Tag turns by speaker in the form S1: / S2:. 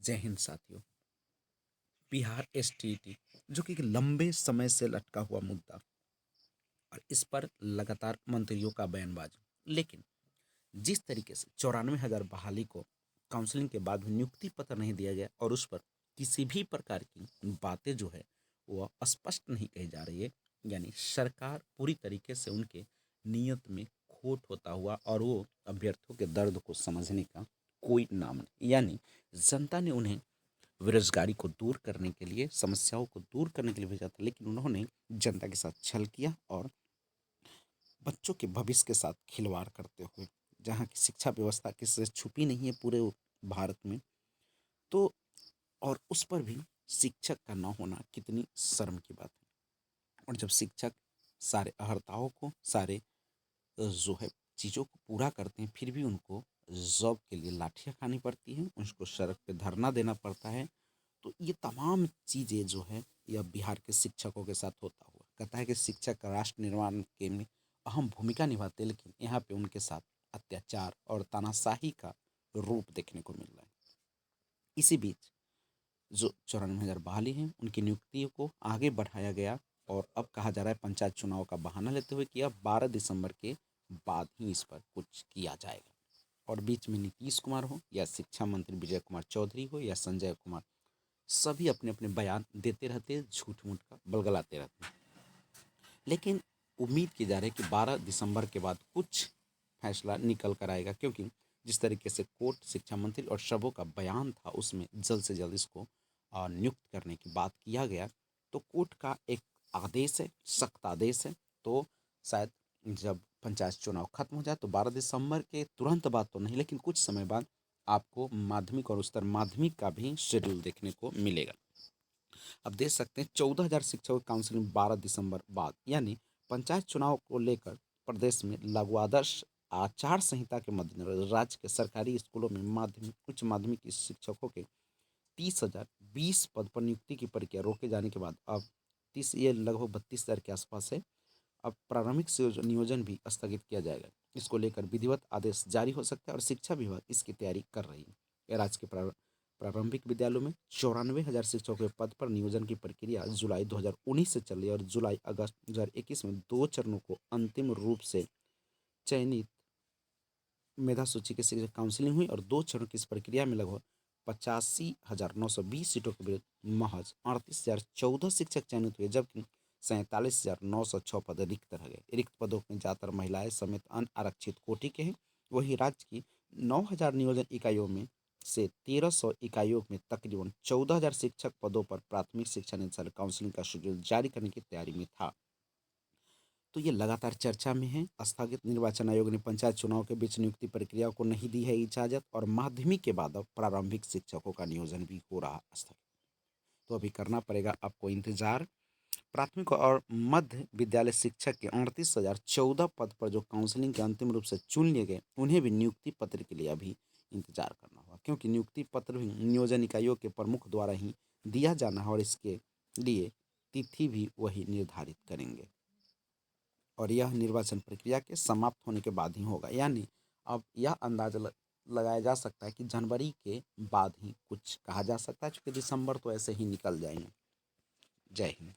S1: जय हिंद साथियों। बिहार एसटीईटी जो कि एक लंबे समय से लटका हुआ मुद्दा और इस पर लगातार मंत्रियों का बयानबाजी, लेकिन जिस तरीके से 94,000 बहाली को काउंसलिंग के बाद भी नियुक्ति पत्र नहीं दिया गया और उस पर किसी भी प्रकार की बातें जो है वह स्पष्ट नहीं कही जा रही है, यानी सरकार पूरी तरीके से उनके नियत में खोट होता हुआ और वो अभ्यर्थियों के दर्द को समझने का कोई नाम नहीं, यानी जनता ने उन्हें बेरोजगारी को दूर करने के लिए, समस्याओं को दूर करने के लिए भेजा था, लेकिन उन्होंने जनता के साथ छल किया और बच्चों के भविष्य के साथ खिलवाड़ करते हुए, जहाँ की शिक्षा व्यवस्था किसी से छुपी नहीं है पूरे भारत में, तो और उस पर भी शिक्षक का न होना कितनी शर्म की बात है। और जब शिक्षक सारे अहर्ताओं को, सारे जो है चीज़ों को पूरा करते हैं, फिर भी उनको जॉब के लिए लाठियाँ खानी पड़ती हैं, उनको सड़क पे धरना देना पड़ता है। तो ये तमाम चीज़ें जो है यह बिहार के शिक्षकों के साथ होता हुआ कहता है कि शिक्षक राष्ट्र निर्माण के में अहम भूमिका निभाते हैं, लेकिन यहाँ पे उनके साथ अत्याचार और तानाशाही का रूप देखने को मिल रहा है। इसी बीच जो 94,000 बहाली हैं उनकी नियुक्तियों को आगे बढ़ाया गया और अब कहा जा रहा है पंचायत चुनाव का बहाना लेते हुए कि अब 12 दिसंबर के बाद ही इस पर कुछ किया जाएगा। और बीच में नीतीश कुमार हो या शिक्षा मंत्री विजय कुमार चौधरी हो या संजय कुमार, सभी अपने अपने बयान देते रहते हैं, झूठ मूठ का बलगलाते रहते हैं। लेकिन उम्मीद की जा रही है कि 12 दिसंबर के बाद कुछ फैसला निकल कर आएगा, क्योंकि जिस तरीके से कोर्ट, शिक्षा मंत्री और सबों का बयान था उसमें जल्द से जल्द इसको नियुक्त करने की बात किया गया। तो कोर्ट का एक आदेश है, सख्त आदेश है। तो शायद जब पंचायत चुनाव खत्म हो जाए तो 12 दिसंबर के तुरंत बाद तो नहीं, लेकिन कुछ समय बाद आपको माध्यमिक और उच्चतर माध्यमिक का भी शेड्यूल देखने को मिलेगा। अब देख सकते हैं 14,000 शिक्षकों की काउंसलिंग 12 दिसंबर बाद, यानी पंचायत चुनाव को लेकर प्रदेश में लागू आदर्श आचार संहिता के मद्देनजर राज्य के सरकारी स्कूलों में माध्यमिक, उच्च माध्यमिक शिक्षकों के 30,000 20 पद पर नियुक्ति की प्रक्रिया रोके जाने के बाद अब 30, ये लगभग 32,000 के आसपास है। अब प्रारंभिक नियोजन भी स्थगित किया जाएगा। इसको लेकर विधिवत आदेश जारी हो सकता है और शिक्षा विभाग इसकी तैयारी कर रही है। राज्य के प्रारंभिक विद्यालयों में 94,000 शिक्षकों के पद पर नियोजन की प्रक्रिया जुलाई 2019 से चल रही है और जुलाई अगस्त 2021 में 2 चरणों को अंतिम रूप से चयनित मेधा सूची की शिक्षक काउंसिलिंग हुई और 2 चरणों की इस प्रक्रिया में लगभग 85,920 सीटों के विरुद्ध महज 38,014 शिक्षक चयनित हुए, जबकि 47,906 पद रिक्त रह गए। रिक्त पदों में ज़्यादातर महिलाएं समेत अन्य आरक्षित कोटि के हैं। वहीं राज्य की 9,000 नियोजन इकाइयों में से 1,300 इकाइयों में तकरीबन 14,000 शिक्षक पदों पर प्राथमिक शिक्षा निदेशालय काउंसिलिंग का शेड्यूल जारी करने की तैयारी में था। तो ये लगातार चर्चा में है। स्थगित निर्वाचन आयोग ने पंचायत चुनाव के बीच नियुक्ति प्रक्रिया को नहीं दी है इजाजत और माध्यमिक के बाद अब प्रारंभिक शिक्षकों का नियोजन भी हो रहा स्थगित। तो अभी करना पड़ेगा आपको इंतजार। प्राथमिक और मध्य विद्यालय शिक्षक के 38,014 पद पर जो काउंसलिंग के अंतिम रूप से चुन लिए गए, उन्हें भी नियुक्ति पत्र के लिए अभी इंतजार करना होगा, क्योंकि नियुक्ति पत्र भी नियोजन इकाइयों के प्रमुख द्वारा ही दिया जाना है और इसके लिए तिथि भी वही निर्धारित करेंगे और यह निर्वाचन प्रक्रिया के समाप्त होने के बाद ही होगा। यानी अब यह अंदाजा लगाया जा सकता है कि जनवरी के बाद ही कुछ कहा जा सकता है, क्योंकि दिसंबर तो ऐसे ही निकल जाएंगे। जय हिंद।